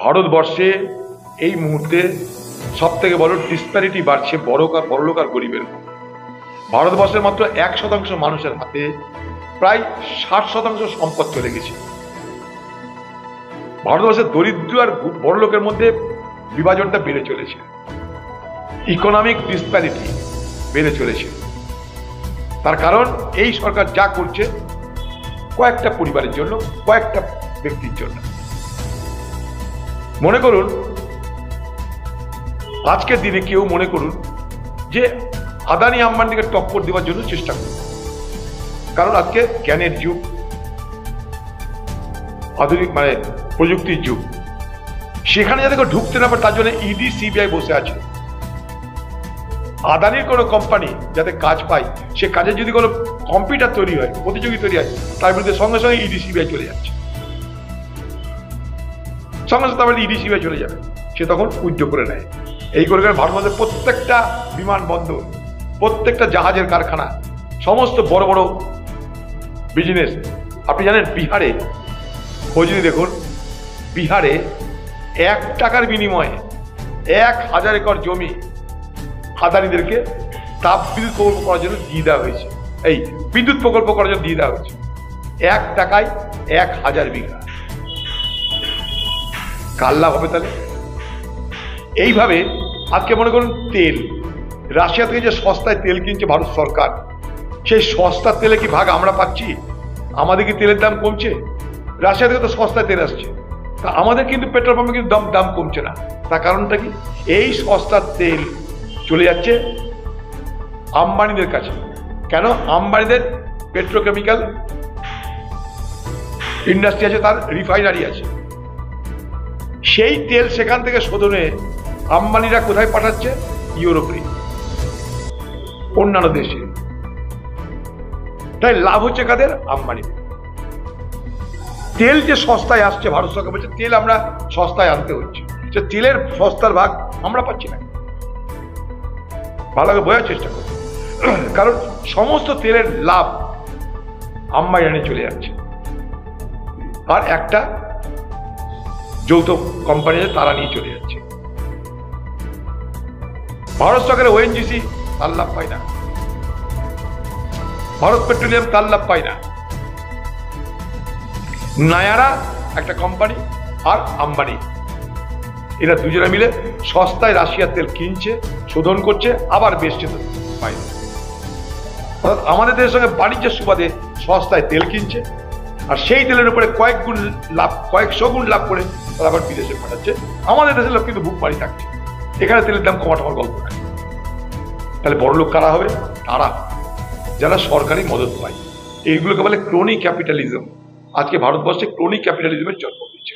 ভারতবর্ষে এই মুহূর্তে সব থেকে বড় ডিসপ্যারিটি বাড়ছে বড়লোক আর গরিবের। ভারতবর্ষের মাত্র 1% মানুষের হাতে প্রায় 60% সম্পদ চলে গেছে। ভারতবর্ষের দরিদ্র আর বড়লোকের মধ্যে বিভাজনটা বেড়ে চলেছে, ইকোনমিক ডিসপ্যারিটি বেড়ে চলেছে। তার কারণ এই সরকার যা করছে কয়েকটা পরিবারের জন্য, কয়েকটা ব্যক্তির জন্য। মনে করুন আজকের দিনে কেউ মনে করুন যে আদানি আম্বানিকে টক্কর দেওয়ার জন্য চেষ্টা করুন, কারণ আজকে জ্ঞানের যুগ, আধুনিক প্রযুক্তির যুগ। সেখানে যাতে কেউ ঢুকতে না পারে তার জন্য ইডি সিবিআই বসে আছে। আদানির কোনো কোম্পানি যাতে কাজ পায়, সে কাজে যদি কোনো কম্পিউটার তৈরি হয়, প্রতিযোগী তৈরি হয়, তার বিরুদ্ধে সঙ্গে সঙ্গে ইডি সিবিআই চলে যাচ্ছে, সঙ্গে সঙ্গে তার ইডি সিবিআই চলে যাবে, সে তখন উদ্যোগ করে নেয়। এই করে ভারতবর্ষের প্রত্যেকটা বিমানবন্দর, প্রত্যেকটা জাহাজের কারখানা, সমস্ত বড় বড় বিজনেস। আপনি জানেন বিহারে খোঁজ নিয়ে দেখুন, বিহারে 1 টাকার বিনিময়ে 1000 একর জমি আদানিদেরকে তাপ বিদ্যুৎ প্রকল্প করার জন্য দিয়ে দেওয়া হয়েছে। এই বিদ্যুৎ প্রকল্প করার জন্য দিয়ে দেওয়া হয়েছে 1 টাকায় 1000 বিঘা। কার লাভ হবে তাহলে? এইভাবে আজকে মনে করুন তেল, রাশিয়া থেকে যে সস্তায় তেল কিনছে ভারত সরকার, সেই সস্তার তেলে কি ভাগ আমরা পাচ্ছি? আমাদের কি তেলের দাম কমছে? রাশিয়া থেকে তো সস্তায় তেল আসছে, তা আমাদের কিন্তু পেট্রোল পাম্পে কিন্তু দাম কমছে না। তার কারণটা কি? এই সস্তার তেল চলে যাচ্ছে আম্বানিদের কাছে। কেন? আম্বানিদের পেট্রোকেমিক্যাল ইন্ডাস্ট্রি আছে, তার রিফাইনারি আছে। সেই তেল সেখান থেকে শোধনে আম্বানিরা কোথায় পাঠাচ্ছে? ইউরোপে, অন্যান্য দেশে। তাই লাভ হচ্ছে কাদের? আম্বানিদের। তেল যে সস্তায় আসছে, ভারত সরকার বলছে তেল আমরা সস্তায় আনতে হচ্ছে, সে তেলের সস্তার ভাগ আমরা পাচ্ছি না। ভালো করে বোঝার চেষ্টা করুন, কারণ সমস্ত তেলের লাভ আম্বানি চলে যাচ্ছে, আর একটা যৌথ কোম্পানি তারা নিয়ে চলে যাচ্ছে। ভারত সরকারের ওএনজিসি তার লাভ পায় না, ভারত পেট্রোলিয়াম তার লাভ পায় না। নায়ারা একটা কোম্পানি আর আম্বানি, এরা দুজনে মিলে সস্তায় রাশিয়ার তেল কিনছে, শোধন করছে, আবার বেচছে বাইরে। অর্থাৎ আমাদের দেশের সঙ্গে বাণিজ্যের সুবাদে সস্তায় তেল কিনছে, আর সেই তেলের উপরে কয়েকশো গুণ লাভ করে তারা আবার বিদেশে পাঠাচ্ছে। আমাদের দেশের লোক কিন্তু বুক বাড়ি থাকছে, এখানে তেলের দাম কমাটামার গল্প নাই। তাহলে বড় লোক কারা হবে? তারা যারা সরকারি মদত পায়। এইগুলোকে বলে ক্রোনি ক্যাপিটালিজম। আজকে ভারতবর্ষে ক্রোনি ক্যাপিটালিজমের জন্ম হয়েছে।